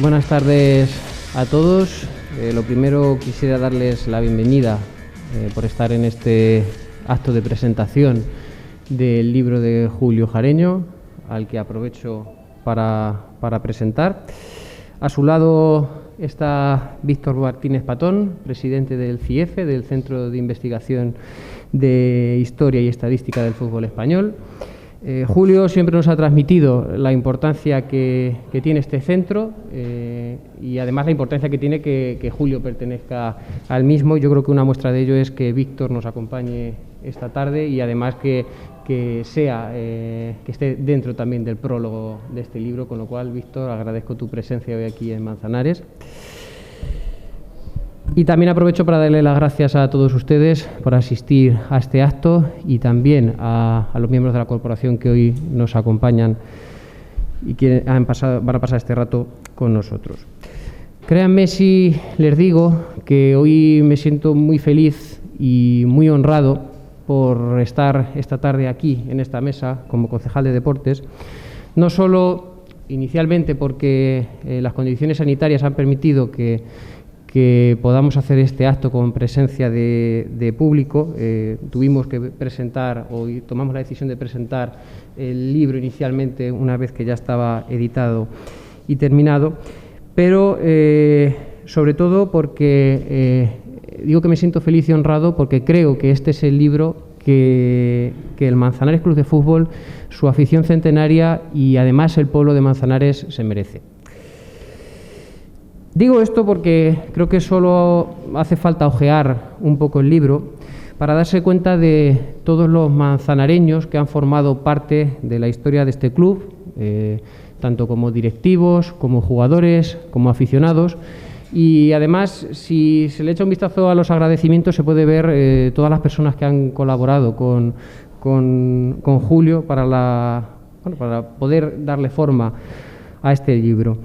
Buenas tardes a todos. Lo primero, quisiera darles la bienvenida por estar en este acto de presentación del libro de Julio Jareño, al que aprovecho para presentar. A su lado está Víctor Martínez Patón, presidente del CIEFE, del Centro de Investigación de Historia y Estadística del Fútbol Español. Julio siempre nos ha transmitido la importancia que tiene este centro y además la importancia que tiene que Julio pertenezca al mismo. Yo creo que una muestra de ello es que Víctor nos acompañe esta tarde y además que esté dentro también del prólogo de este libro, con lo cual, Víctor, agradezco tu presencia hoy aquí en Manzanares. Y también aprovecho para darle las gracias a todos ustedes por asistir a este acto y también a los miembros de la corporación que hoy nos acompañan y que van a pasar este rato con nosotros. Créanme si les digo que hoy me siento muy feliz y muy honrado por estar esta tarde aquí en esta mesa como concejal de deportes, no solo inicialmente porque las condiciones sanitarias han permitido que podamos hacer este acto con presencia de público. Tuvimos que presentar, hoy tomamos la decisión de presentar el libro inicialmente una vez que ya estaba editado y terminado, pero sobre todo porque digo que me siento feliz y honrado porque creo que este es el libro que el Manzanares Club de Fútbol, su afición centenaria y además el pueblo de Manzanares se merece. Digo esto porque creo que solo hace falta ojear un poco el libro para darse cuenta de todos los manzanareños que han formado parte de la historia de este club, tanto como directivos, como jugadores, como aficionados. Y además, si se le echa un vistazo a los agradecimientos, se puede ver todas las personas que han colaborado con Julio para poder darle forma a este libro.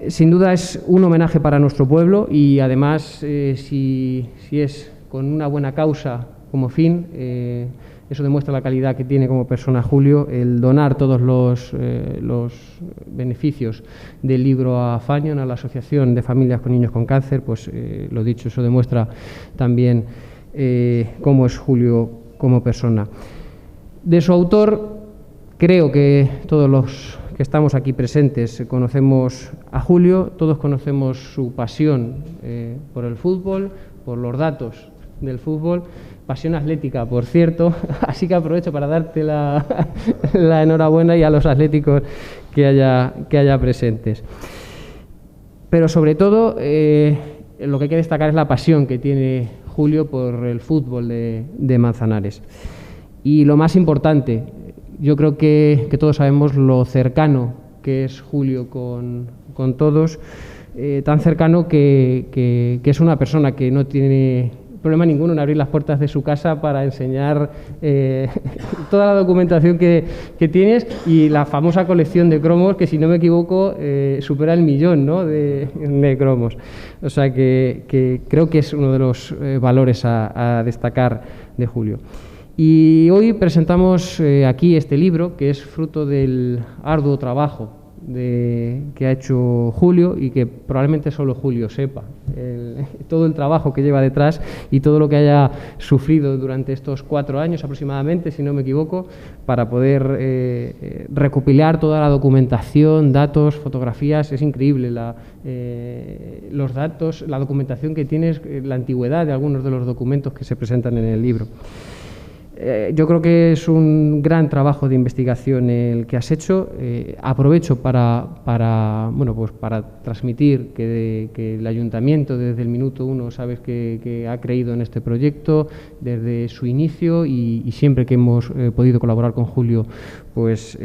Sin duda es un homenaje para nuestro pueblo y además si es con una buena causa como fin, eso demuestra la calidad que tiene como persona Julio, el donar todos los beneficios del libro a Fanion, a la Asociación de Familias con Niños con Cáncer. Pues lo dicho, eso demuestra también cómo es Julio como persona. De su autor, creo que todos los que estamos aquí presentes conocemos a Julio, todos conocemos su pasión por el fútbol, por los datos del fútbol, pasión atlética, por cierto, así que aprovecho para darte la enhorabuena y a los atléticos que haya presentes. Pero sobre todo, lo que hay que destacar es la pasión que tiene Julio por el fútbol de Manzanares. Y lo más importante, yo creo que todos sabemos lo cercano que es Julio con todos, tan cercano que es una persona que no tiene problema ninguno en abrir las puertas de su casa para enseñar toda la documentación que tienes y la famosa colección de cromos que, si no me equivoco, supera el 1.000.000, ¿no?, de cromos. O sea que creo que es uno de los valores a destacar de Julio. Y hoy presentamos aquí este libro, que es fruto del arduo trabajo que ha hecho Julio y que probablemente solo Julio sepa. Todo el trabajo que lleva detrás y todo lo que haya sufrido durante estos 4 años aproximadamente, si no me equivoco, para poder recopilar toda la documentación, datos, fotografías. Es increíble los datos, la documentación que tienes, la antigüedad de algunos de los documentos que se presentan en el libro. Yo creo que es un gran trabajo de investigación el que has hecho. Aprovecho para transmitir que el Ayuntamiento desde el minuto 1 sabes que ha creído en este proyecto desde su inicio y siempre que hemos podido colaborar con Julio, pues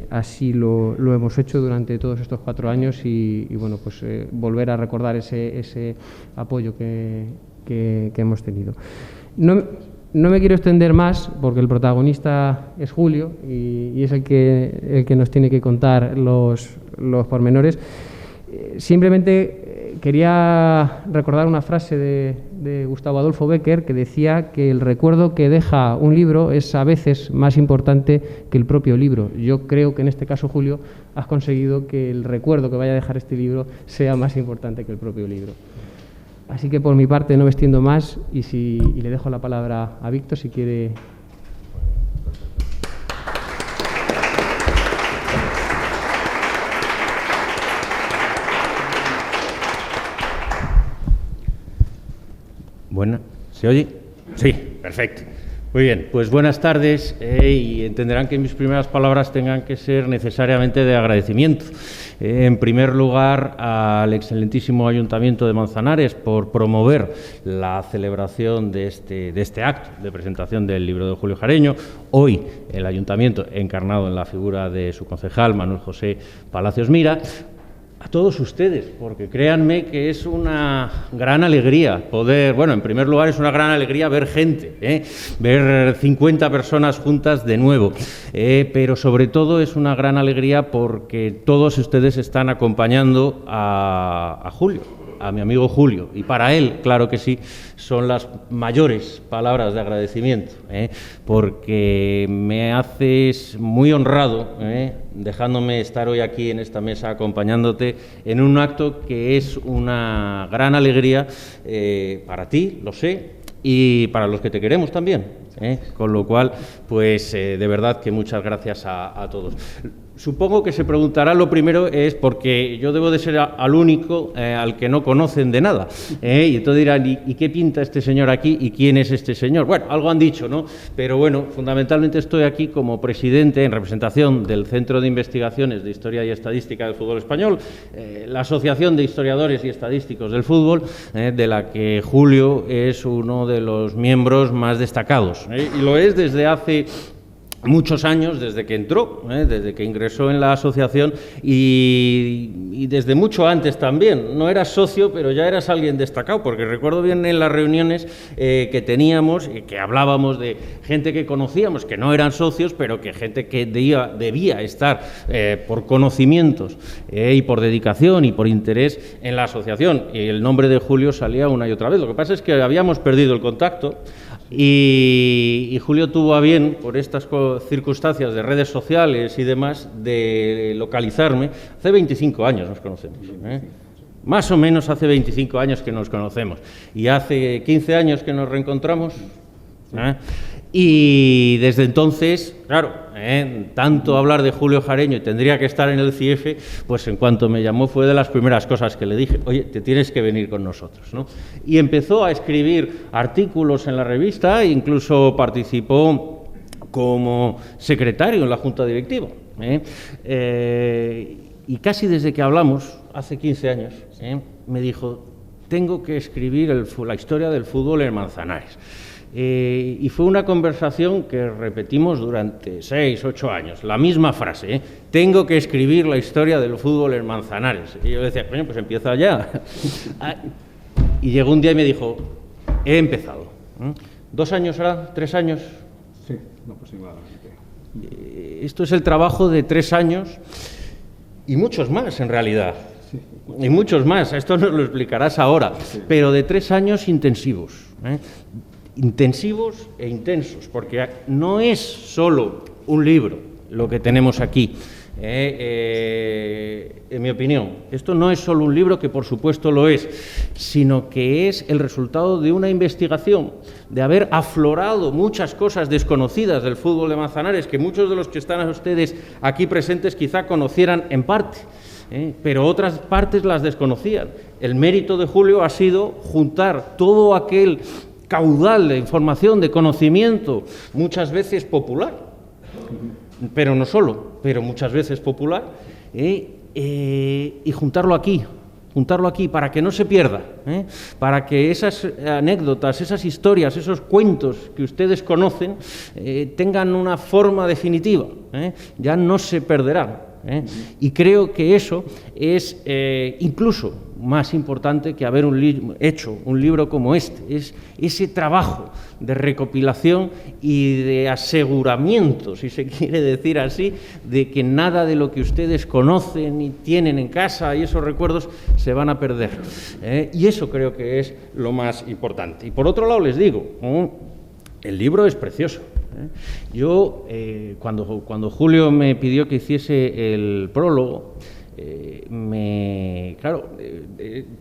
así lo hemos hecho durante todos estos 4 años y volver a recordar ese apoyo que hemos tenido. No me quiero extender más porque el protagonista es Julio y es el que nos tiene que contar los pormenores. Simplemente quería recordar una frase de Gustavo Adolfo Bécquer, que decía que el recuerdo que deja un libro es a veces más importante que el propio libro. Yo creo que en este caso, Julio, has conseguido que el recuerdo que vaya a dejar este libro sea más importante que el propio libro. Así que por mi parte no me extiendo más y le dejo la palabra a Víctor si quiere. Buena. ¿Se oye? Sí, perfecto. Muy bien, pues buenas tardes y entenderán que mis primeras palabras tengan que ser necesariamente de agradecimiento. En primer lugar, al excelentísimo Ayuntamiento de Manzanares por promover la celebración de este acto de presentación del libro de Julio Jareño. Hoy el Ayuntamiento, encarnado en la figura de su concejal, Manuel José Palacios Mira. A todos ustedes, porque créanme que es una gran alegría poder, bueno, en primer lugar es una gran alegría ver gente, ver 50 personas juntas de nuevo, pero sobre todo es una gran alegría porque todos ustedes están acompañando a Julio, a mi amigo Julio, y para él, claro que sí, son las mayores palabras de agradecimiento, porque me haces muy honrado, dejándome estar hoy aquí en esta mesa acompañándote en un acto que es una gran alegría para ti, lo sé, y para los que te queremos también, con lo cual, pues de verdad que muchas gracias a todos. Supongo que se preguntará lo primero es porque yo debo de ser al único al que no conocen de nada. Y entonces dirán, ¿y qué pinta este señor aquí? ¿Y quién es este señor? Bueno, algo han dicho, ¿no? Pero bueno, fundamentalmente estoy aquí como presidente en representación del Centro de Investigaciones de Historia y Estadística del Fútbol Español, la Asociación de Historiadores y Estadísticos del Fútbol, de la que Julio es uno de los miembros más destacados. Y lo es desde hace muchos años, desde que entró, desde que ingresó en la asociación y desde mucho antes también. No eras socio, pero ya eras alguien destacado, porque recuerdo bien en las reuniones que teníamos y que hablábamos de gente que conocíamos, que no eran socios, pero que gente que debía estar por conocimientos y por dedicación y por interés en la asociación. Y el nombre de Julio salía una y otra vez. Lo que pasa es que habíamos perdido el contacto. Y Julio tuvo a bien, por estas circunstancias de redes sociales y demás, de localizarme. Hace 25 años nos conocemos, más o menos hace 25 años que nos conocemos. Y hace 15 años que nos reencontramos. Y desde entonces, claro, tanto hablar de Julio Jareño y tendría que estar en el CIEF, pues en cuanto me llamó fue de las primeras cosas que le dije, oye, te tienes que venir con nosotros, ¿no? Y empezó a escribir artículos en la revista e incluso participó como secretario en la Junta Directiva. Y casi desde que hablamos, hace 15 años, me dijo, tengo que escribir la historia del fútbol en Manzanares. Y fue una conversación que repetimos durante 6, 8 años, la misma frase, tengo que escribir la historia del fútbol en Manzanares. Y yo decía, coño, pues empieza ya. Y llegó un día y me dijo, he empezado. 2 años ahora, 3 años. Sí, aproximadamente. Esto es el trabajo de 3 años y muchos más en realidad. Sí. Y muchos más, esto nos lo explicarás ahora, sí. Pero de 3 años intensivos. Intensivos e intensos, porque no es solo un libro lo que tenemos aquí, en mi opinión. Esto no es solo un libro, que por supuesto lo es, sino que es el resultado de una investigación, de haber aflorado muchas cosas desconocidas del fútbol de Manzanares, que muchos de los que están ustedes aquí presentes quizá conocieran en parte, pero otras partes las desconocían. El mérito de Julio ha sido juntar todo aquel caudal de información, de conocimiento, muchas veces popular, pero no solo, pero muchas veces popular, y juntarlo aquí para que no se pierda, para que esas anécdotas, esas historias, esos cuentos que ustedes conocen tengan una forma definitiva, ya no se perderán. Y creo que eso es incluso más importante que haber hecho un libro como este. Es ese trabajo de recopilación y de aseguramiento, si se quiere decir así, de que nada de lo que ustedes conocen y tienen en casa y esos recuerdos se van a perder. Y eso creo que es lo más importante. Y por otro lado les digo, el libro es precioso. Yo, cuando Julio me pidió que hiciese el prólogo,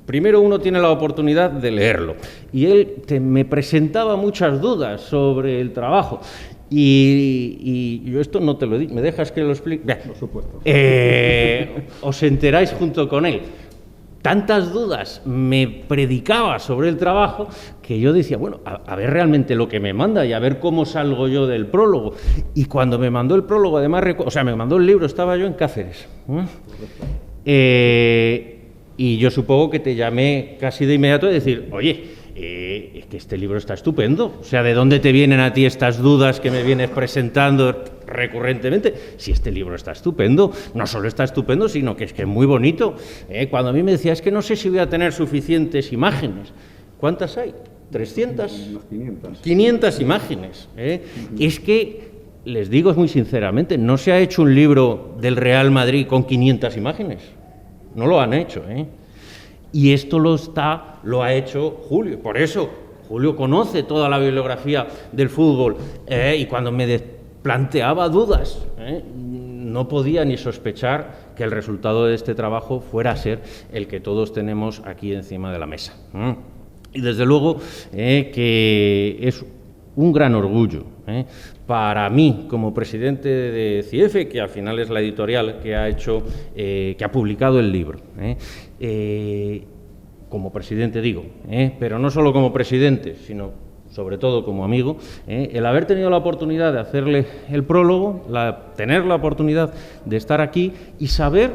primero uno tiene la oportunidad de leerlo y él me presentaba muchas dudas sobre el trabajo y yo esto no te lo digo, ¿me dejas que lo explique? Bien. Por supuesto. Os enteráis junto con él. Tantas dudas me predicaba sobre el trabajo que yo decía, bueno, a ver realmente lo que me manda y a ver cómo salgo yo del prólogo. Y cuando me mandó el prólogo, además, me mandó el libro, estaba yo en Cáceres. Y yo supongo que te llamé casi de inmediato y decir, oye, es que este libro está estupendo. O sea, ¿de dónde te vienen a ti estas dudas que me vienes presentando recurrentemente? Si este libro está estupendo, no solo está estupendo, sino que es muy bonito. Cuando a mí me decía, es que no sé si voy a tener suficientes imágenes. ¿Cuántas hay? ¿300? 500. 500 imágenes. Es que, les digo muy sinceramente, no se ha hecho un libro del Real Madrid con 500 imágenes. No lo han hecho, Y esto lo ha hecho Julio. Por eso, Julio conoce toda la bibliografía del fútbol. Y cuando me planteaba dudas, no podía ni sospechar que el resultado de este trabajo fuera a ser el que todos tenemos aquí encima de la mesa. Y desde luego que es un gran orgullo para mí como presidente de CIEFE, que al final es la editorial que ha publicado el libro. Como presidente digo, pero no solo como presidente, sino sobre todo como amigo, el haber tenido la oportunidad de hacerle el prólogo, tener la oportunidad de estar aquí y saber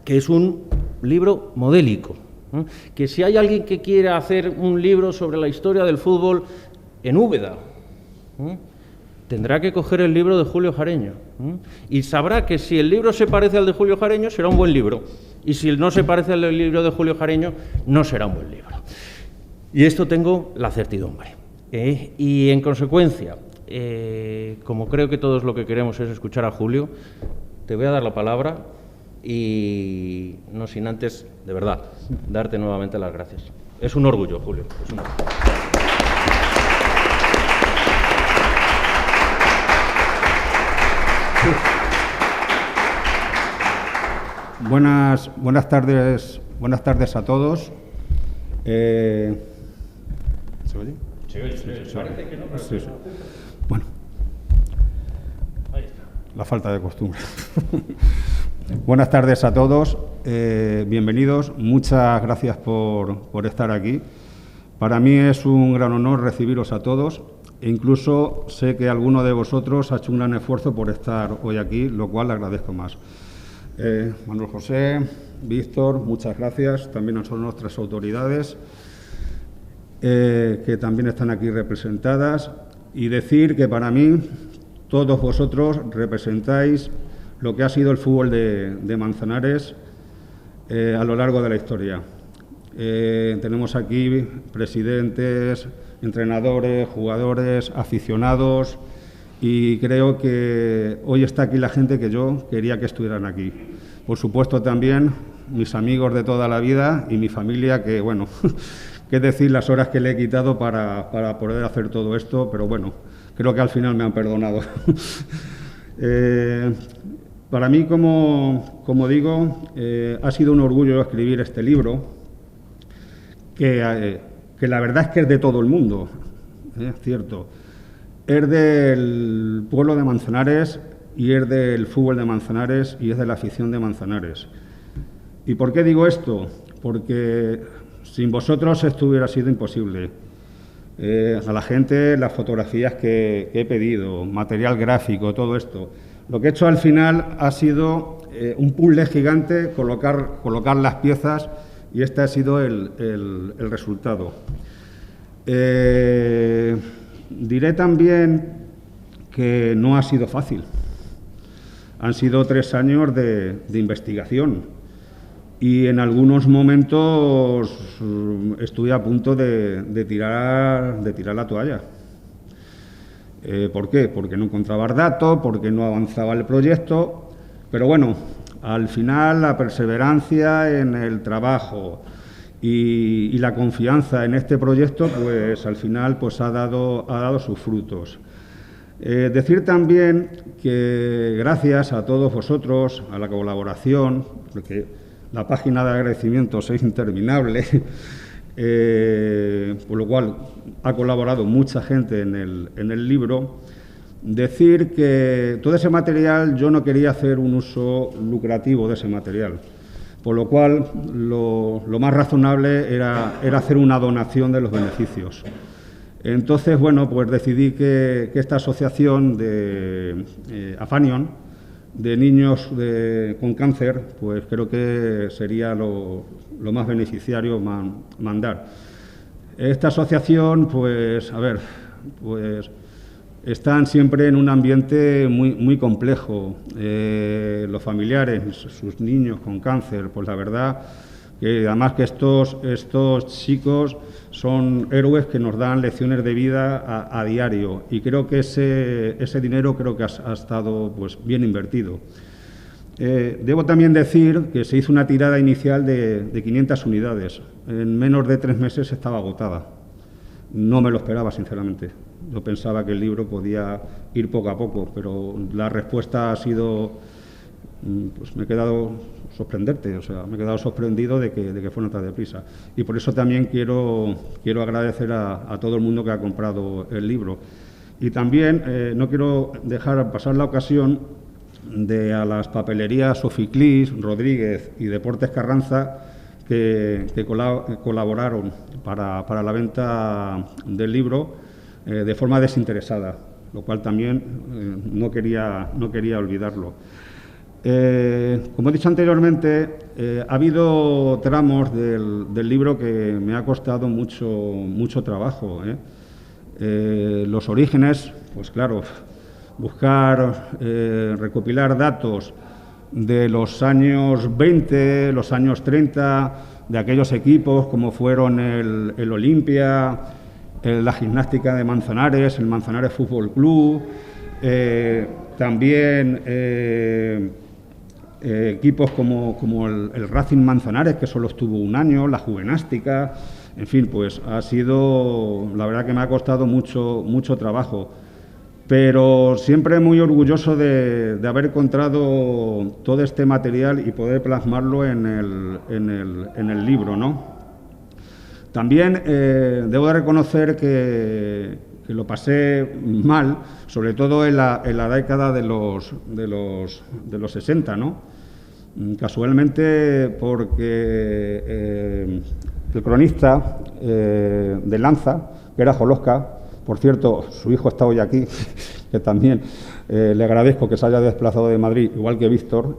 que es un libro modélico, que si hay alguien que quiera hacer un libro sobre la historia del fútbol en Úbeda, tendrá que coger el libro de Julio Jareño y sabrá que si el libro se parece al de Julio Jareño será un buen libro y si no se parece al libro de Julio Jareño no será un buen libro. Y esto tengo la certidumbre. Y en consecuencia, como creo que todos lo que queremos es escuchar a Julio, te voy a dar la palabra y no sin antes, de verdad, darte nuevamente las gracias. Es un orgullo, Julio. Es un orgullo. Buenas tardes a todos. ¿Se oye? Sí, parece que no, pero sí. Bueno, ahí está. La falta de costumbre. Buenas tardes a todos, bienvenidos, muchas gracias por estar aquí. Para mí es un gran honor recibiros a todos e incluso sé que alguno de vosotros ha hecho un gran esfuerzo por estar hoy aquí, lo cual le agradezco más. Manuel José, Víctor, muchas gracias, también son nuestras autoridades que también están aquí representadas y decir que para mí todos vosotros representáis lo que ha sido el fútbol de Manzanares a lo largo de la historia. Tenemos aquí presidentes, entrenadores, jugadores, aficionados y creo que hoy está aquí la gente que yo quería que estuvieran aquí. Por supuesto también mis amigos de toda la vida y mi familia que, bueno, qué decir las horas que le he quitado para poder hacer todo esto, pero bueno, creo que al final me han perdonado. Para mí, como digo, ha sido un orgullo escribir este libro, que la verdad es que es de todo el mundo, es cierto. Es del pueblo de Manzanares y es del fútbol de Manzanares y es de la afición de Manzanares. ¿Y por qué digo esto? Porque sin vosotros esto hubiera sido imposible. A la gente las fotografías que he pedido, material gráfico, todo esto. Lo que he hecho al final ha sido un puzzle gigante, colocar las piezas y este ha sido el resultado. Diré también que no ha sido fácil. Han sido 3 años de investigación, y en algunos momentos estuve a punto de tirar la toalla. ¿Por qué? Porque no encontraba datos, porque no avanzaba el proyecto, pero bueno, al final la perseverancia en el trabajo y la confianza en este proyecto, pues al final pues ha dado sus frutos. Decir también que gracias a todos vosotros, a la colaboración, porque la página de agradecimientos es interminable, por lo cual ha colaborado mucha gente en el libro. Decir que todo ese material, yo no quería hacer un uso lucrativo de ese material, por lo cual lo más razonable era hacer una donación de los beneficios. Entonces, bueno, pues decidí que esta asociación de Afanion, de niños con cáncer, pues creo que sería lo más beneficiario mandar. Esta asociación, pues, a ver, pues están siempre en un ambiente muy complejo. Los familiares, sus niños con cáncer, pues la verdad que además que estos chicos son héroes que nos dan lecciones de vida a diario, y creo que ese dinero creo que ha estado pues bien invertido. Debo también decir que se hizo una tirada inicial de 500 unidades. En menos de 3 meses estaba agotada. No me lo esperaba, sinceramente. Yo pensaba que el libro podía ir poco a poco, pero la respuesta ha sido, pues me he quedado me he quedado sorprendido de que fueron tan deprisa. Y por eso también quiero agradecer a todo el mundo que ha comprado el libro. Y también no quiero dejar pasar la ocasión de a las papelerías Soficlís, Rodríguez y Deportes Carranza que colaboraron para la venta del libro de forma desinteresada, lo cual también no quería olvidarlo. Como he dicho anteriormente, ha habido tramos del libro que me ha costado mucho trabajo. Los orígenes, pues claro, buscar, recopilar datos de los años 20, los años 30, de aquellos equipos como fueron el Olimpia, la Gimnástica de Manzanares, el Manzanares Fútbol Club, también equipos como el Racing Manzanares, que solo estuvo un año, la Juvenástica, en fin, pues ha sido, la verdad que me ha costado mucho trabajo, pero siempre muy orgulloso de haber encontrado todo este material y poder plasmarlo en el libro, ¿no? También debo de reconocer que lo pasé mal, sobre todo en la década de los 60, ¿no? Casualmente porque el cronista de Lanza, que era Jolosca, por cierto, su hijo está hoy aquí, que también le agradezco que se haya desplazado de Madrid, igual que Víctor,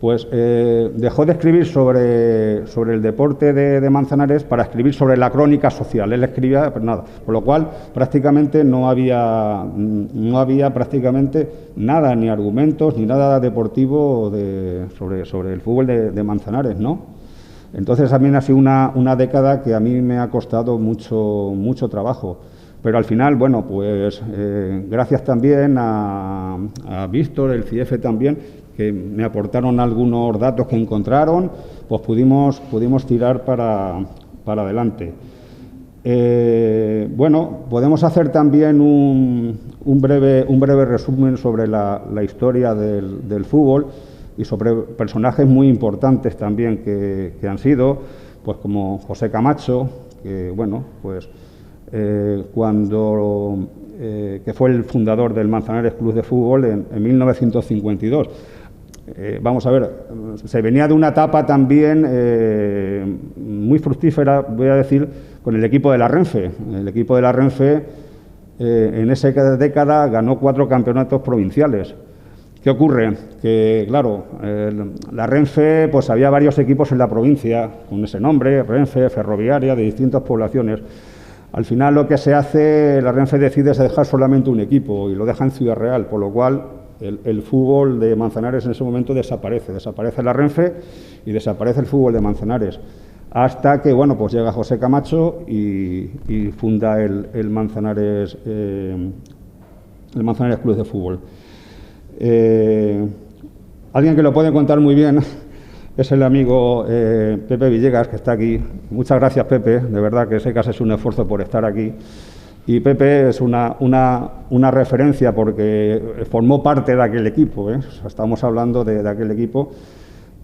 pues dejó de escribir sobre el deporte de Manzanares para escribir sobre la crónica social. Él escribía, pero nada, por lo cual prácticamente no había prácticamente nada, ni argumentos, ni nada deportivo sobre el fútbol de Manzanares, ¿no? Entonces también ha sido una década que a mí me ha costado mucho trabajo. Pero al final, bueno, pues gracias también a Víctor, el CIEF también, que me aportaron algunos datos que encontraron, pues pudimos tirar para adelante. Bueno, podemos hacer también un breve resumen sobre la historia del fútbol y sobre personajes muy importantes también que han sido, pues como José Camacho, que bueno, pues que fue el fundador del Manzanares Club de Fútbol en 1952. Vamos a ver, se venía de una etapa también muy fructífera, voy a decir, con el equipo de la Renfe. El equipo de la Renfe en esa década ganó 4 campeonatos provinciales. ¿Qué ocurre? Que, claro, la Renfe, pues había varios equipos en la provincia con ese nombre, Renfe, Ferroviaria, de distintas poblaciones. Al final lo que se hace, la Renfe decide dejar solamente un equipo y lo deja en Ciudad Real, por lo cual El fútbol de Manzanares en ese momento desaparece la Renfe y desaparece el fútbol de Manzanares. Hasta que, bueno, pues llega José Camacho y funda el Manzanares Club de Fútbol. Alguien que lo puede contar muy bien es el amigo Pepe Villegas, que está aquí. Muchas gracias, Pepe, de verdad que sé que haces un esfuerzo por estar aquí. Y Pepe es una referencia porque formó parte de aquel equipo, ¿eh? O sea, estamos hablando de aquel equipo.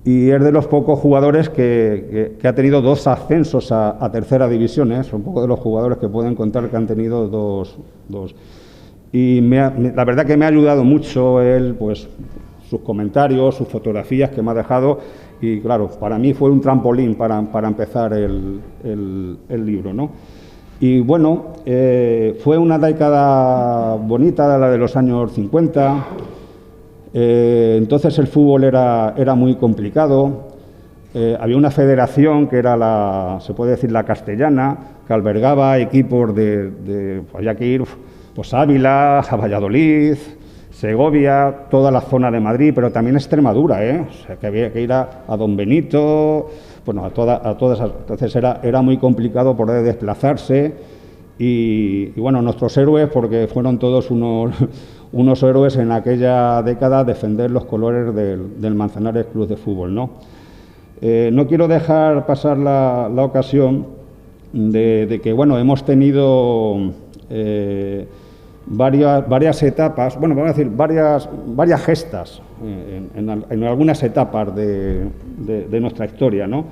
Y es de los pocos jugadores que ha tenido 2 ascensos a tercera división, ¿eh? Son pocos de los jugadores que pueden contar que han tenido dos. Y la verdad que me ha ayudado mucho él, pues sus comentarios, sus fotografías que me ha dejado. Y claro, para mí fue un trampolín para empezar el libro, ¿no? Y bueno, fue una década bonita, la de los años 50. Entonces el fútbol era muy complicado. Había una federación que era se puede decir la castellana, que albergaba equipos había que ir pues, a Ávila, a Valladolid, Segovia, toda la zona de Madrid, pero también Extremadura, O sea, que había que ir a Don Benito, bueno, a todas esas. Entonces era muy complicado poder desplazarse y bueno, nuestros héroes, porque fueron todos unos héroes en aquella década, defender los colores del Manzanares Club de Fútbol, ¿no? No quiero dejar pasar la ocasión de que, bueno, hemos tenido varias etapas, bueno, vamos a decir, varias gestas en algunas etapas de nuestra historia, ¿no?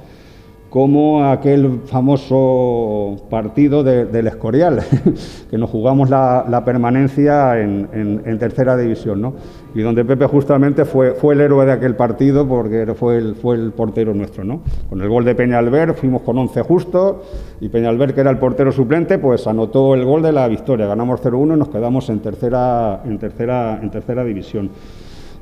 Como aquel famoso partido del Escorial, que nos jugamos la permanencia en tercera división, ¿no? Y donde Pepe justamente fue el héroe de aquel partido porque fue el portero nuestro, ¿no? Con el gol de Peñalver fuimos con 11 justos y Peñalver, que era el portero suplente, pues anotó el gol de la victoria. Ganamos 0-1 y nos quedamos en tercera división.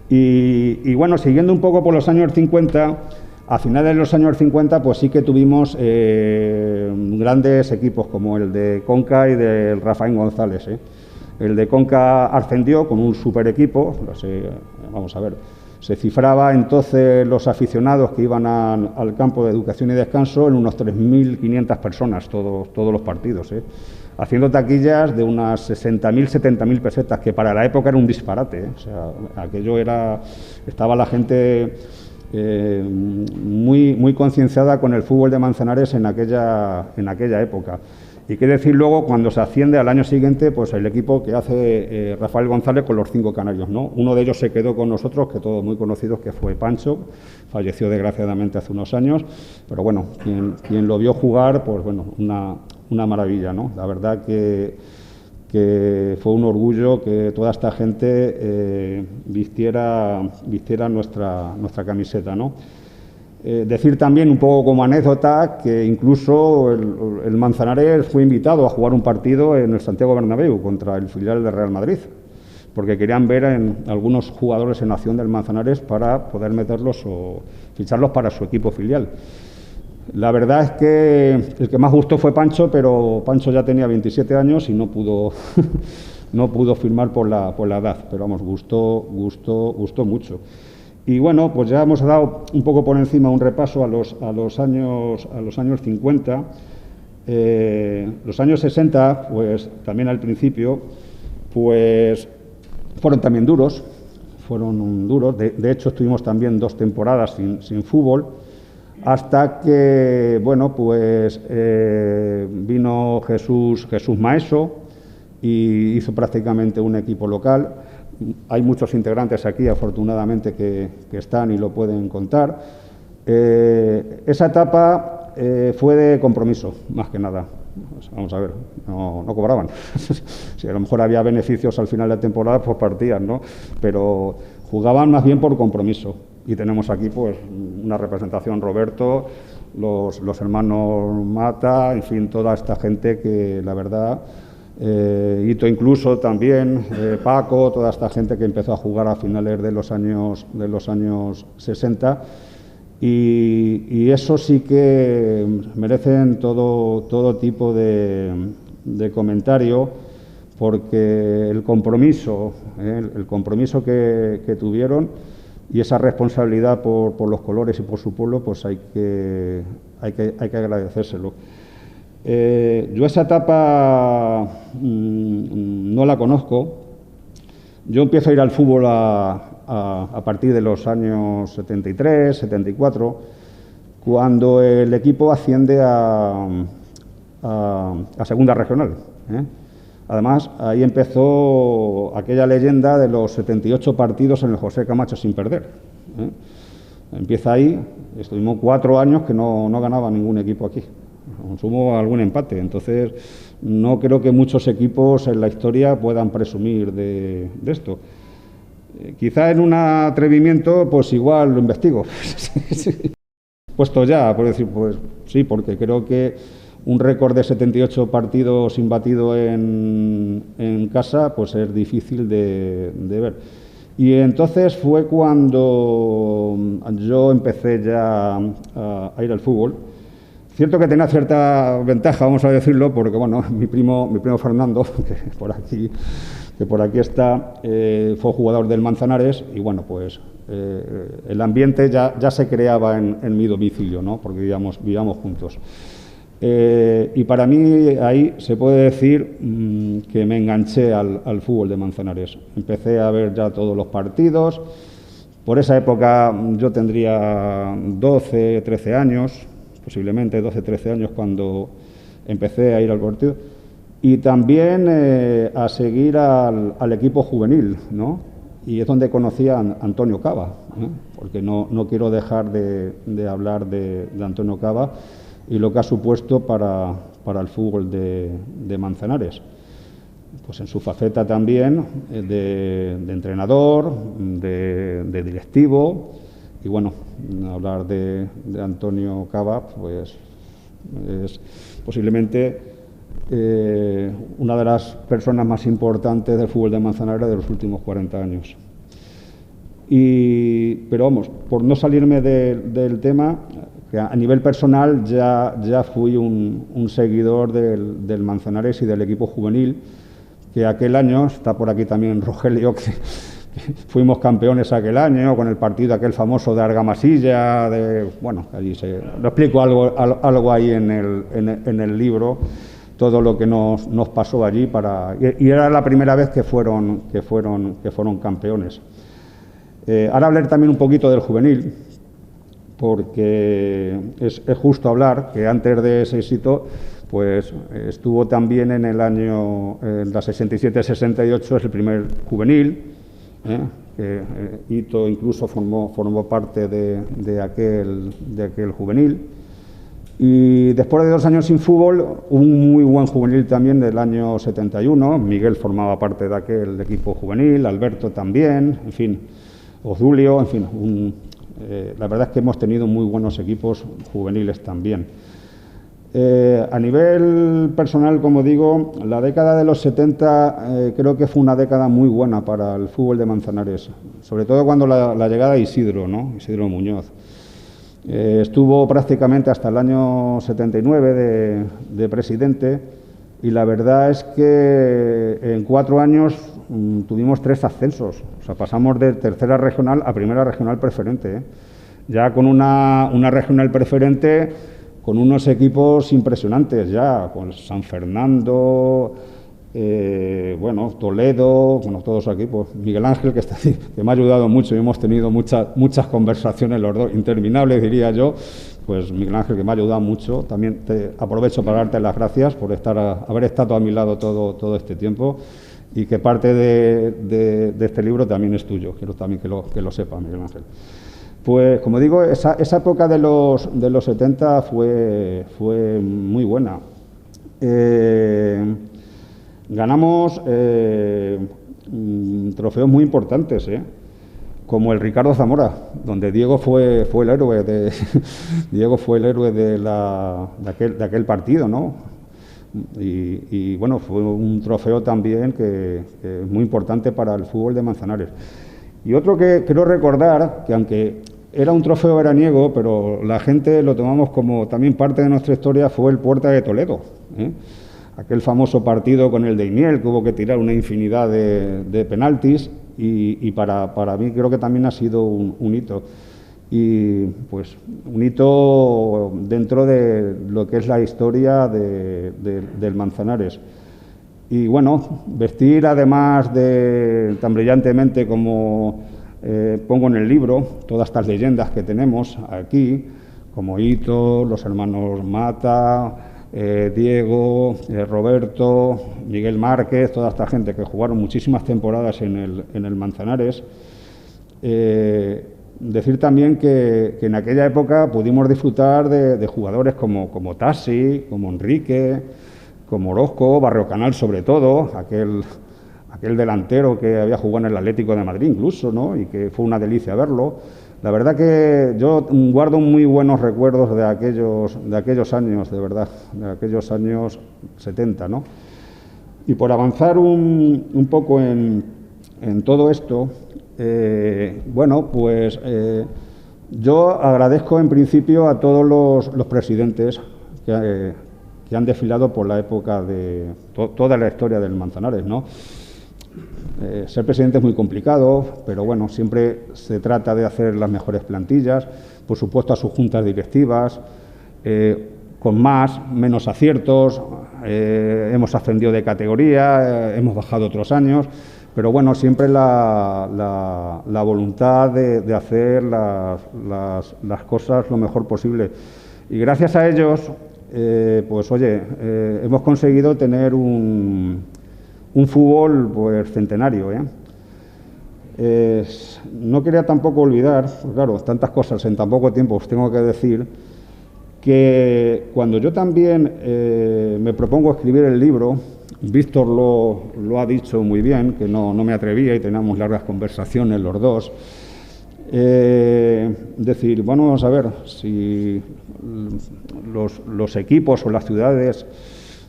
Y bueno, siguiendo un poco por los años 50, a finales de los años 50, pues sí que tuvimos grandes equipos como el de Conca y del Rafael González, El de Conca ascendió con un super equipo, vamos a ver, se cifraba entonces los aficionados que iban al campo de educación y descanso en unos 3.500 personas todos los partidos, haciendo taquillas de unas 60.000, 70.000 pesetas, que para la época era un disparate, O sea, aquello estaba la gente muy concienciada con el fútbol de Manzanares en aquella época. Y qué decir luego cuando se asciende al año siguiente, pues el equipo que hace Rafael González con los 5 canarios, ¿no? Uno de ellos se quedó con nosotros, que todos muy conocidos, que fue Pancho, falleció desgraciadamente hace unos años, pero bueno, quien lo vio jugar, pues bueno, una maravilla, ¿no? La verdad que fue un orgullo que toda esta gente vistiera nuestra camiseta, ¿no? Decir también, un poco como anécdota, que incluso el Manzanares fue invitado a jugar un partido en el Santiago Bernabéu contra el filial de Real Madrid, porque querían ver en algunos jugadores en acción del Manzanares para poder meterlos o ficharlos para su equipo filial. La verdad es que el que más gustó fue Pancho, pero Pancho ya tenía 27 años y no pudo firmar por la edad, pero vamos, gustó mucho. Y bueno, pues ya hemos dado un poco por encima un repaso a los años 50. Los años 60, pues también al principio, pues fueron también duros. De hecho, estuvimos también 2 temporadas sin fútbol, hasta que, bueno, pues vino Jesús Maeso y hizo prácticamente un equipo local. Hay muchos integrantes aquí, afortunadamente, que están y lo pueden contar. Esa etapa fue de compromiso, más que nada. Vamos a ver, no cobraban. Si a lo mejor había beneficios al final de la temporada, pues partían, ¿no? Pero jugaban más bien por compromiso. Y tenemos aquí, pues, una representación, Roberto, los hermanos Mata, en fin, toda esta gente que, la verdad... Hito incluso también, Paco, toda esta gente que empezó a jugar a finales de los años 60 y eso sí que merecen todo tipo de comentario, porque el compromiso que tuvieron y esa responsabilidad por los colores y por su pueblo, pues hay que agradecérselo. Yo esa etapa no la conozco. Yo empiezo a ir al fútbol a partir de los años 73, 74, cuando el equipo asciende a segunda regional. Además, ahí empezó aquella leyenda de los 78 partidos en el José Camacho sin perder. Empieza ahí, estuvimos 4 años que no ganaba ningún equipo aquí, sumo algún empate. Entonces, no creo que muchos equipos en la historia puedan presumir de esto. Quizá en un atrevimiento, pues igual lo investigo. Puesto ya, por decir, pues sí, porque creo que un récord de 78 partidos imbatido en casa, pues es difícil de ver. Y entonces fue cuando yo empecé ya a ir al fútbol. Cierto que tenía cierta ventaja, vamos a decirlo, porque bueno, mi primo Fernando, que por aquí está, fue jugador del Manzanares y bueno, pues el ambiente ya se creaba en mi domicilio, ¿no? Porque vivíamos juntos. Y para mí ahí se puede decir que me enganché al fútbol de Manzanares. Empecé a ver ya todos los partidos. Por esa época yo tendría 12, 13 años, posiblemente 12, 13 años cuando empecé a ir al partido. Y también a seguir al equipo juvenil, ¿no? Y es donde conocí a Antonio Cava, porque no quiero dejar de hablar de Antonio Cava y lo que ha supuesto para el fútbol de Manzanares. Pues en su faceta también de entrenador, de directivo, y bueno, hablar de Antonio Cava, pues es posiblemente una de las personas más importantes del fútbol de Manzanares de los últimos 40 años. Pero vamos, por no salirme del tema, que a nivel personal ya fui un seguidor del Manzanares y del equipo juvenil, que aquel año, está por aquí también Rogelio, que fuimos campeones aquel año, con el partido aquel famoso de Argamasilla, bueno, allí lo explico algo ahí en el libro, todo lo que nos pasó allí, y era la primera vez que fueron campeones. Ahora hablar también un poquito del juvenil, porque es justo hablar que antes de ese éxito, pues estuvo también en el año, en la 67-68 es el primer juvenil, que Ito incluso formó parte de aquel juvenil. Y después de 2 años sin fútbol, un muy buen juvenil también del año 71, Miguel formaba parte de aquel equipo juvenil, Alberto también, en fin, Ozulio, en fin, la verdad es que hemos tenido muy buenos equipos juveniles también. A nivel personal, como digo, la década de los 70 creo que fue una década muy buena para el fútbol de Manzanares, sobre todo cuando la llegada de Isidro, ¿no? Isidro Muñoz. Estuvo prácticamente hasta el año 79 de presidente y la verdad es que en 4 años tuvimos 3 ascensos, o sea, pasamos de tercera regional a primera regional preferente, ya con una regional preferente con unos equipos impresionantes ya, con San Fernando, bueno, Toledo, bueno, todos aquí, pues Miguel Ángel, que está aquí, que me ha ayudado mucho y hemos tenido muchas conversaciones los dos, interminables diría yo, pues Miguel Ángel, que me ha ayudado mucho. También aprovecho para darte las gracias por haber estado a mi lado todo este tiempo y que parte de este libro también es tuyo, quiero también que lo sepa Miguel Ángel. Pues, como digo, esa época de los 70 fue muy buena. Ganamos trofeos muy importantes, como el Ricardo Zamora, donde Diego fue el héroe de aquel partido, ¿no? Y bueno, fue un trofeo también que es muy importante para el fútbol de Manzanares. Y otro que quiero recordar, que aunque era un trofeo veraniego, pero la gente lo tomamos como también parte de nuestra historia, fue el Puerta de Toledo. aquel famoso partido con el Daimiel, que hubo que tirar una infinidad de penaltis, y para mí creo que también ha sido un hito. Y pues un hito dentro de lo que es la historia del Manzanares. Y bueno, vestir además de tan brillantemente como pongo en el libro, todas estas leyendas que tenemos aquí, como Hito, los hermanos Mata, Diego, Roberto, Miguel Márquez, toda esta gente que jugaron muchísimas temporadas en el Manzanares. Decir también que en aquella época pudimos disfrutar de jugadores como Tassi, como Enrique, como Orozco, Barrio Canal sobre todo, aquel delantero que había jugado en el Atlético de Madrid incluso, ¿no? Y que fue una delicia verlo. La verdad que yo guardo muy buenos recuerdos de aquellos años, de verdad, de aquellos años 70, ¿no? Y por avanzar un poco en todo esto, bueno, pues yo agradezco en principio a todos los presidentes que han desfilado por la época de toda la historia del Manzanares, ¿no? Ser presidente es muy complicado, pero bueno, siempre se trata de hacer las mejores plantillas, por supuesto a sus juntas directivas, con menos aciertos, hemos ascendido de categoría, hemos bajado otros años, pero bueno, siempre la voluntad de hacer las cosas lo mejor posible. Y gracias a ellos, pues oye, hemos conseguido tener un fútbol pues centenario, no quería tampoco olvidar, pues claro, tantas cosas en tan poco tiempo os tengo que decir, que cuando yo también me propongo escribir el libro, Víctor lo ha dicho muy bien, que no me atrevía y teníamos largas conversaciones los dos, decir, bueno, vamos a ver, si los equipos o las ciudades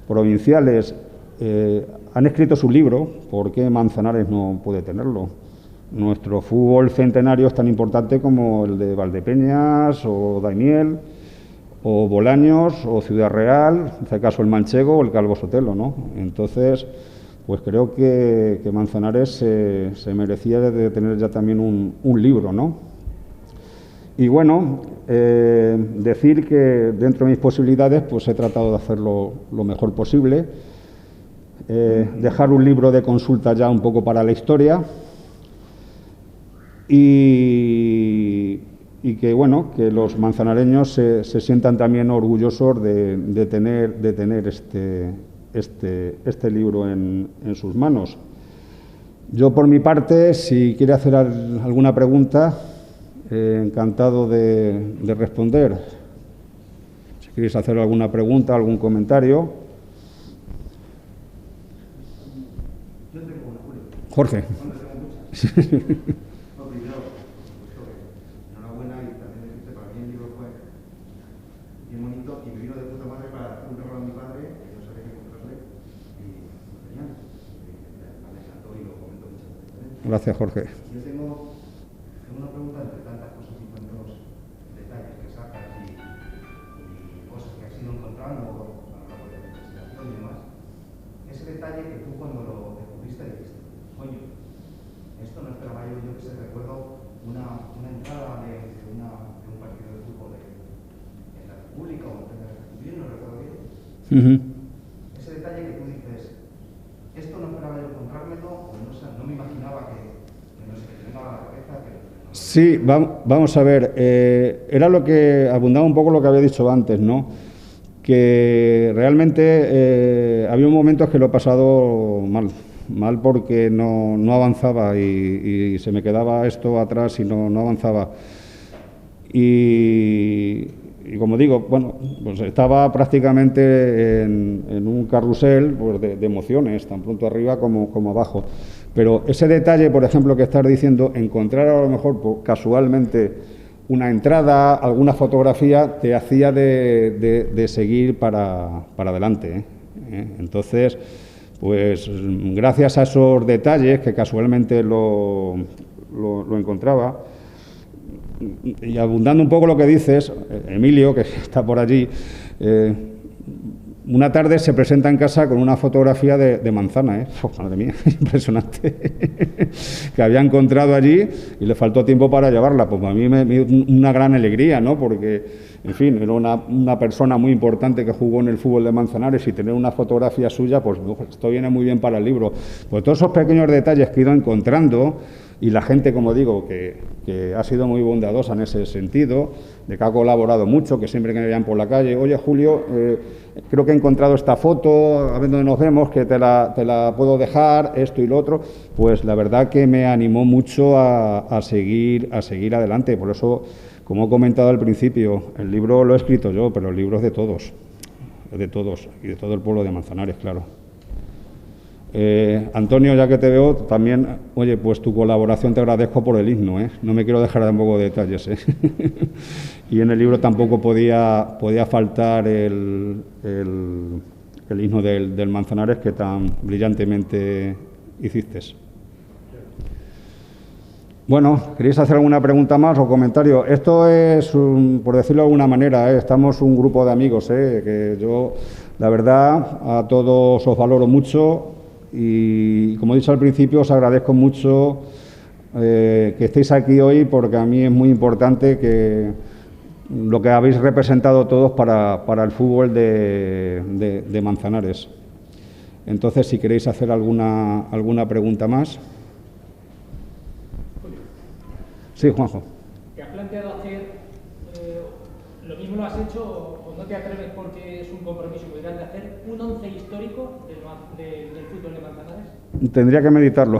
provinciales han escrito su libro, ¿por qué Manzanares no puede tenerlo? Nuestro fútbol centenario es tan importante como el de Valdepeñas o Daimiel, o Bolaños, o Ciudad Real, en este caso el Manchego o el Calvo Sotelo, ¿no? Entonces, pues creo que Manzanares se merecía de tener ya también un libro, ¿no? Y bueno, decir que dentro de mis posibilidades, pues he tratado de hacerlo lo mejor posible. Dejar un libro de consulta ya un poco para la historia y que bueno, que los manzanareños se sientan también orgullosos de tener este libro en sus manos. Yo por mi parte, si quiere hacer alguna pregunta, encantado de responder. Si queréis hacer alguna pregunta, algún comentario. Jorge. Enhorabuena y también decirte, para mí el libro fue bien bonito y me vino de puta madre para hacer un regalo a mi padre, que no sabía qué comprarle, y genial. Me encantó y lo comento muchas veces. Gracias, Jorge. Yo tengo una pregunta entre tantas cosas y tantos detalles que sacas y cosas que has ido encontrando a lo largo de la investigación y demás. Ese detalle que tú cuando lo descubriste dijiste, coño, esto no esperaba yo que se recuerdo una entrada de un partido de fútbol en la República o en la República, no recuerdo bien. Ese detalle que tú dices, esto no esperaba yo encontrármelo, o no me imaginaba que no sé, que tenga la cabeza. Sí, vamos a ver, era lo que abundaba un poco lo que había dicho antes, ¿no? Que realmente había momentos que lo he pasado mal porque no avanzaba y se me quedaba esto atrás y no avanzaba. Y como digo, bueno, pues estaba prácticamente en un carrusel pues de emociones, tan pronto arriba como abajo. Pero ese detalle, por ejemplo, que estás diciendo, encontrar a lo mejor pues, casualmente una entrada, alguna fotografía, te hacía de seguir para adelante, Entonces, pues gracias a esos detalles que casualmente lo encontraba, y abundando un poco lo que dices, Emilio, que está por allí, una tarde se presenta en casa con una fotografía de Manzana, ¿eh? Oh, madre mía, impresionante, que había encontrado allí y le faltó tiempo para llevarla. Pues a mí me dio una gran alegría, ¿no? Porque, en fin, era una persona muy importante que jugó en el fútbol de Manzanares, y tener una fotografía suya, pues esto viene muy bien para el libro. Pues todos esos pequeños detalles que he ido encontrando, y la gente, como digo, que ha sido muy bondadosa en ese sentido, de que ha colaborado mucho, que siempre que me vean por la calle, oye Julio, creo que he encontrado esta foto, a ver dónde nos vemos, que te la puedo dejar, esto y lo otro, pues la verdad que me animó mucho a seguir adelante. Por eso, como he comentado al principio, el libro lo he escrito yo, pero el libro es de todos, y de todo el pueblo de Manzanares, claro. Antonio, ya que te veo, también, oye, pues tu colaboración te agradezco por el himno, ¿eh? No me quiero dejar tampoco de detalles, ¿eh? Y en el libro tampoco podía faltar el himno del Manzanares, que tan brillantemente hiciste. Bueno, ¿queréis hacer alguna pregunta más o comentario? Esto es, por decirlo de alguna manera, estamos un grupo de amigos, que yo, la verdad, a todos os valoro mucho. Y como he dicho al principio, os agradezco mucho que estéis aquí hoy, porque a mí es muy importante que lo que habéis representado todos para el fútbol de Manzanares. Entonces, si queréis hacer alguna pregunta más. Sí, Juanjo. ¿Te has planteado hacer lo mismo lo has hecho o no te atreves porque es un compromiso muy grande hacer un 11 histórico del fútbol de Manzanares? Tendría que meditarlo.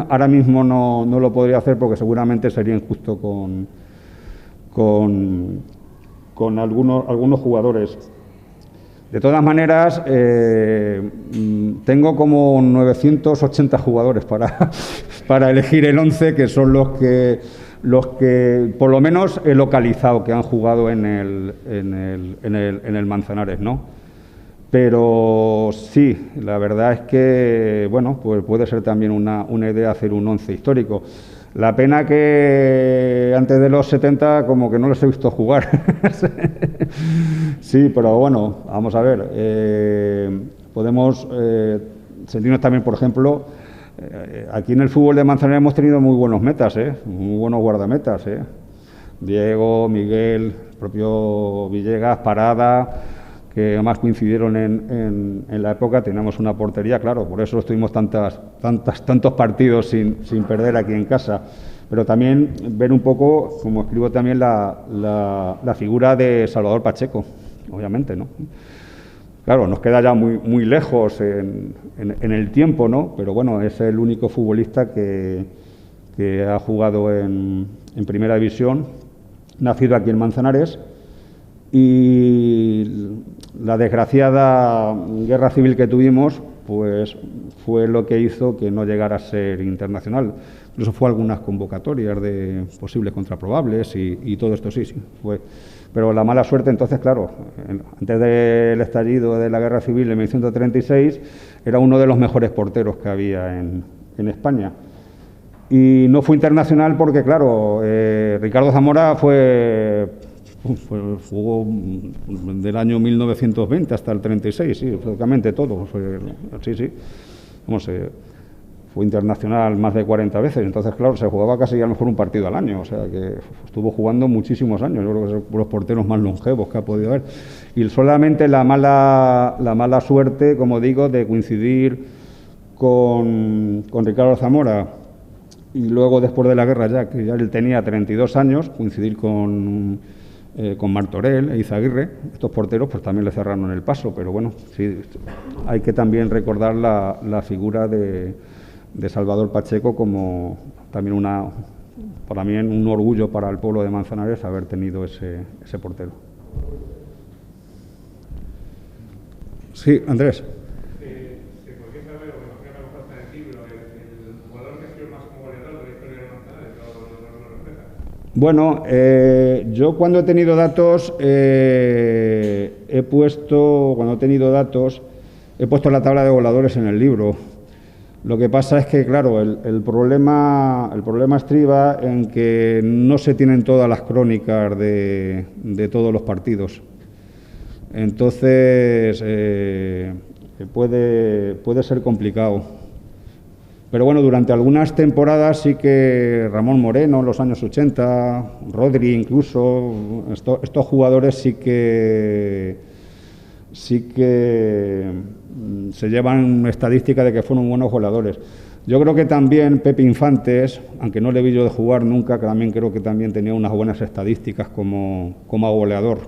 Ahora mismo no lo podría hacer, porque seguramente sería injusto con algunos jugadores. De todas maneras, tengo como 980 jugadores para elegir el 11, que son los que por lo menos he localizado que han jugado en el Manzanares, ¿no? Pero sí, la verdad es que, bueno, pues puede ser también una idea hacer un 11 histórico. La pena que antes de los 70 como que no les he visto jugar. Sí, pero bueno, vamos a ver. Podemos sentirnos también, por ejemplo, aquí en el fútbol de Manzanares hemos tenido muy buenos metas, muy buenos guardametas. Diego, Miguel, el propio Villegas, Parada, que además coincidieron en la época. Teníamos una portería, claro, por eso estuvimos tantos partidos sin perder aquí en casa. Pero también ver un poco, como escribo también, la figura de Salvador Pacheco, obviamente, ¿no? Claro, nos queda ya muy lejos en el tiempo, ¿no? Pero bueno, es el único futbolista que ha jugado en Primera División, nacido aquí en Manzanares. Y la desgraciada guerra civil que tuvimos, pues fue lo que hizo que no llegara a ser internacional. Incluso fue algunas convocatorias de posibles contraprobables y todo esto sí fue. Pero la mala suerte, entonces, claro, antes del estallido de la guerra civil en 1936, era uno de los mejores porteros que había en España. Y no fue internacional porque, claro, Ricardo Zamora jugó del año 1920 hasta el 36, sí, prácticamente todo. Sí. Vamos, fue internacional más de 40 veces, entonces, claro, se jugaba casi a lo mejor un partido al año, o sea que estuvo jugando muchísimos años. Yo creo que es los porteros más longevos que ha podido haber. Y solamente la mala suerte, como digo, de coincidir con Ricardo Zamora, y luego, después de la guerra, ya que ya él tenía 32 años, coincidir con Martorell e Izaguirre. Estos porteros pues también le cerraron el paso, pero bueno, sí, hay que también recordar la figura de Salvador Pacheco como también para mí un orgullo para el pueblo de Manzanares haber tenido ese portero. Sí, Andrés. ¿Se podría saber, o me imagino que a lo mejor está en el libro, el jugador que ha sido más como goleador de la historia de Manzanares, lo refleja? Bueno, yo cuando he tenido datos, he puesto la tabla de goleadores en el libro. Lo que pasa es que, claro, el problema estriba en que no se tienen todas las crónicas de todos los partidos. Entonces, puede ser complicado. Pero bueno, durante algunas temporadas sí que Ramón Moreno, en los años 80, Rodri incluso, estos jugadores sí que se llevan estadística de que fueron buenos goleadores. Yo creo que también Pepe Infantes, aunque no le vi yo de jugar nunca, que también creo que también tenía unas buenas estadísticas como goleador.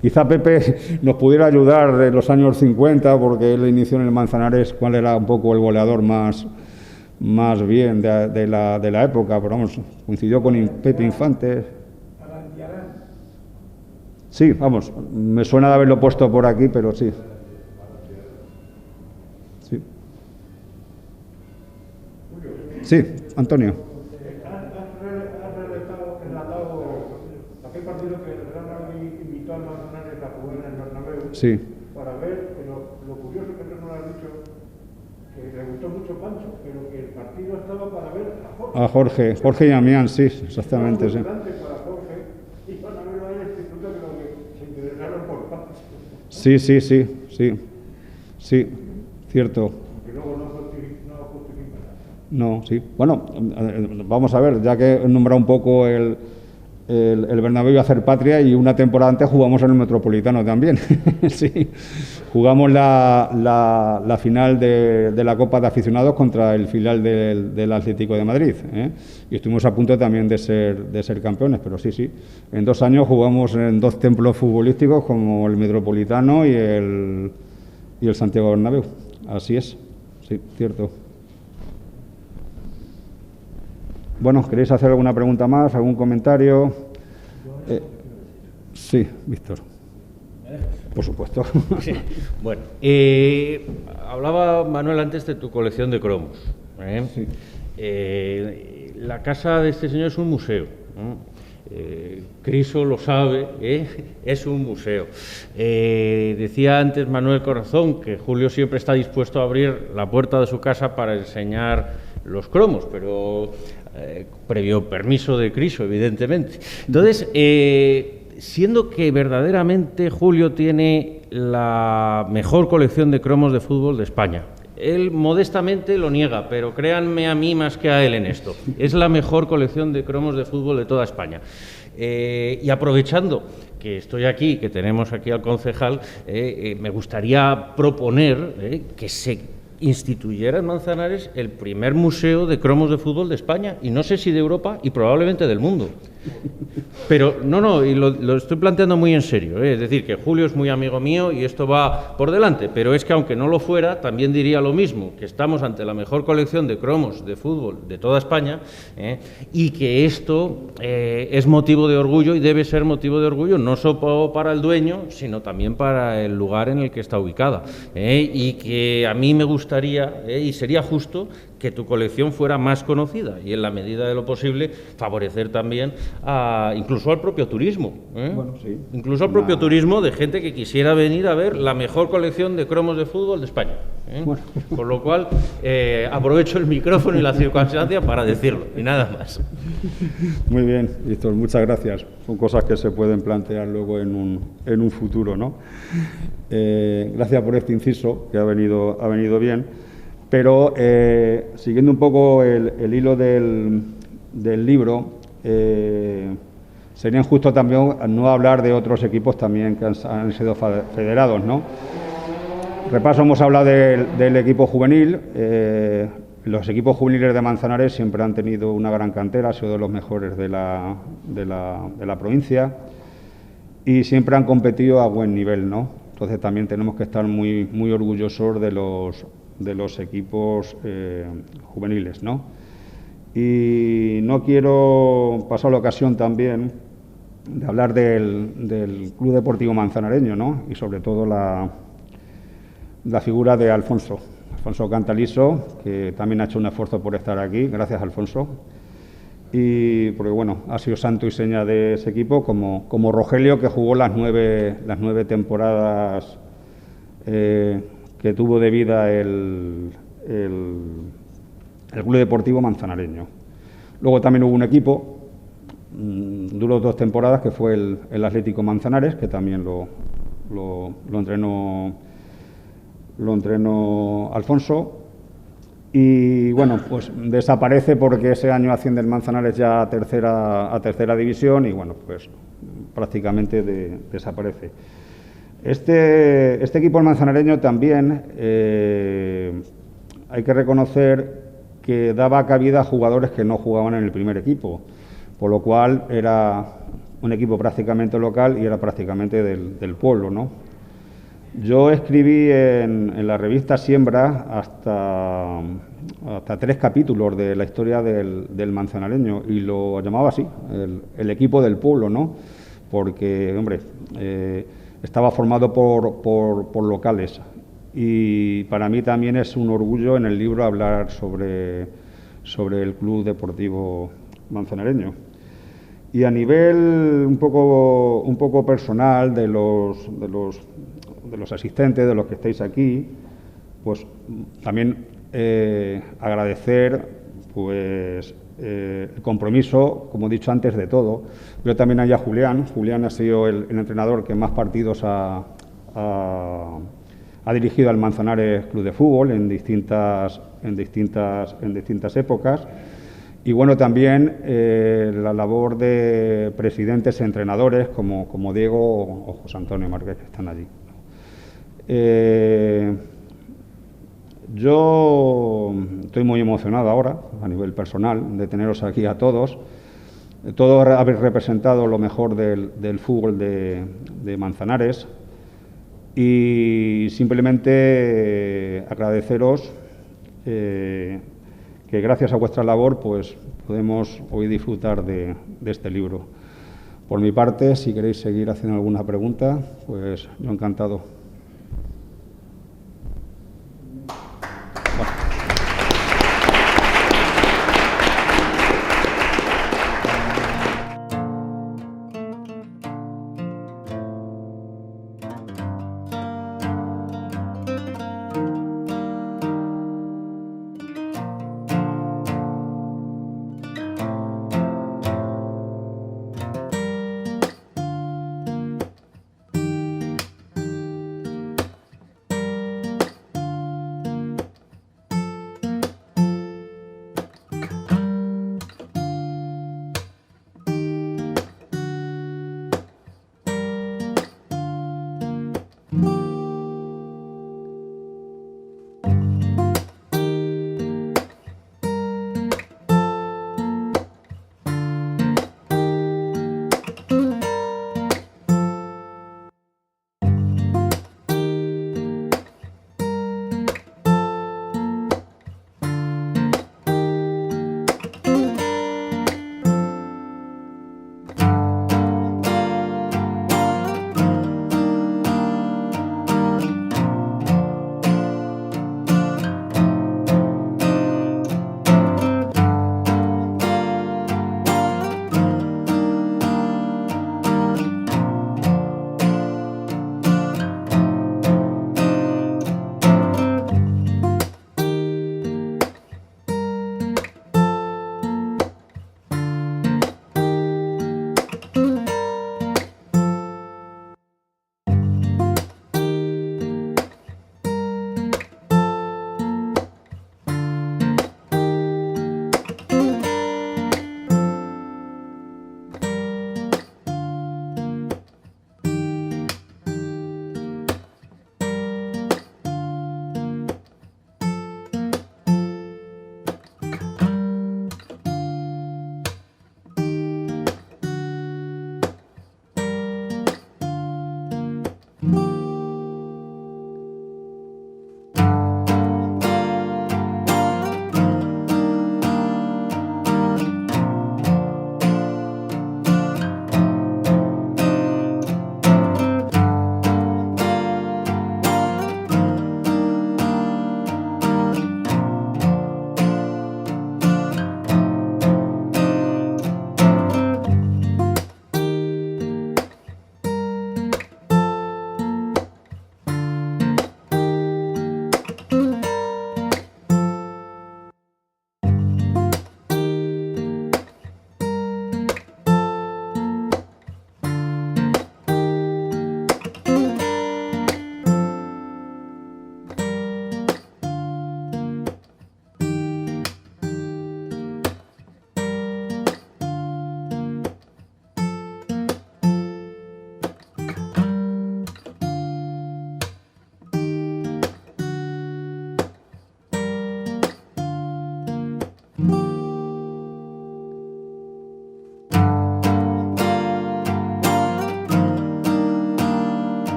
Quizá Pepe nos pudiera ayudar en los años 50, porque él inició en el Manzanares cuál era un poco el goleador más bien de la época, pero vamos, coincidió con Pepe Infantes. Sí, vamos, me suena de haberlo puesto por aquí, pero sí. Sí, Antonio. Aquel partido que el Real Madrid invitó al Manzanares a jugar en el Bernabéu, sí, para ver, lo curioso que no lo has dicho, que le gustó mucho Pancho, pero que el partido estaba para ver a Jorge. Jorge y Amián, sí, exactamente, sí. Para Jorge, y para verlo al instituto, creo que se interesaron por Pancho. Sí, cierto. Que luego no justifica. No, sí. Bueno, vamos a ver, ya que he nombrado un poco el Bernabéu a hacer patria, y una temporada antes jugamos en el Metropolitano también. Sí, jugamos la final de la Copa de Aficionados contra el filial del Atlético de Madrid, ¿eh? Y estuvimos a punto también de ser campeones, pero sí. En 2 años jugamos en 2 templos futbolísticos como el Metropolitano y el Santiago Bernabéu. Así es, sí, cierto. Bueno, ¿queréis hacer alguna pregunta más, algún comentario? Sí, Víctor. Por supuesto. Sí. Bueno, hablaba Manuel antes de tu colección de cromos. Sí. La casa de este señor es un museo. Criso lo sabe, es un museo. Decía antes Manuel Corazón que Julio siempre está dispuesto a abrir la puerta de su casa para enseñar los cromos, pero previo permiso de Criso, evidentemente. Entonces, siendo que verdaderamente Julio tiene la mejor colección de cromos de fútbol de España, él modestamente lo niega, pero créanme a mí más que a él en esto, es la mejor colección de cromos de fútbol de toda España. Y aprovechando que estoy aquí, que tenemos aquí al concejal, me gustaría proponer que se instituyera en Manzanares el primer museo de cromos de fútbol de España, y no sé si de Europa y probablemente del mundo. Pero y lo estoy planteando muy en serio, es decir, que Julio es muy amigo mío y esto va por delante, pero es que aunque no lo fuera, también diría lo mismo, que estamos ante la mejor colección de cromos de fútbol de toda España, y que esto es motivo de orgullo y debe ser motivo de orgullo no solo para el dueño, sino también para el lugar en el que está ubicada, y que a mí me gustaría, y sería justo, que tu colección fuera más conocida y, en la medida de lo posible, favorecer también incluso al propio turismo. Bueno, sí. Incluso al propio turismo de gente que quisiera venir a ver la mejor colección de cromos de fútbol de España. Bueno. Con lo cual, aprovecho el micrófono y la circunstancia para decirlo, y nada más. Muy bien, Víctor, muchas gracias. Son cosas que se pueden plantear luego en un futuro, ¿no? Gracias por este inciso, que ha venido bien. Pero siguiendo un poco el hilo del libro, sería injusto también no hablar de otros equipos también que han sido federados, ¿no? Repaso, hemos hablado del equipo juvenil. Los equipos juveniles de Manzanares siempre han tenido una gran cantera, han sido de los mejores de la provincia, y siempre han competido a buen nivel, ¿no? Entonces también tenemos que estar muy, muy orgullosos de los equipos juveniles, ¿no? Y no quiero pasar la ocasión también de hablar del Club Deportivo Manzanareño, ¿no? Y sobre todo la figura de Alfonso Cantaliso, que también ha hecho un esfuerzo por estar aquí. Gracias, Alfonso. Y porque bueno, ha sido santo y seña de ese equipo, como Rogelio, que jugó las nueve temporadas que tuvo de vida el Club Deportivo Manzanareño. Luego también hubo un equipo, duró 2 temporadas, que fue el Atlético Manzanares, que también lo entrenó Alfonso. Y bueno, pues desaparece porque ese año asciende el Manzanares ya a tercera división y bueno, pues prácticamente desaparece. Este equipo manzanareño también hay que reconocer que daba cabida a jugadores que no jugaban en el primer equipo, por lo cual era un equipo prácticamente local y era prácticamente del pueblo, ¿no? Yo escribí en la revista Siembra hasta 3 capítulos de la historia del manzanareño y lo llamaba así, el equipo del pueblo, ¿no? Porque, hombre, estaba formado por locales y para mí también es un orgullo en el libro hablar sobre el Club Deportivo Manzanareño. Y a nivel un poco personal de los asistentes, de los que estáis aquí, pues también agradecer pues el compromiso, como he dicho antes, de todo. Yo también allá Julián. Julián ha sido el entrenador que más partidos ha dirigido al Manzanares Club de Fútbol en distintas épocas. Y bueno, también la labor de presidentes, entrenadores como Diego o José Antonio Márquez, que están allí. Yo estoy muy emocionado ahora, a nivel personal, de teneros aquí a todos. Todos habéis representado lo mejor del fútbol de Manzanares y simplemente agradeceros que gracias a vuestra labor pues podemos hoy disfrutar de este libro. Por mi parte, si queréis seguir haciendo alguna pregunta, pues yo encantado. Mm-hmm.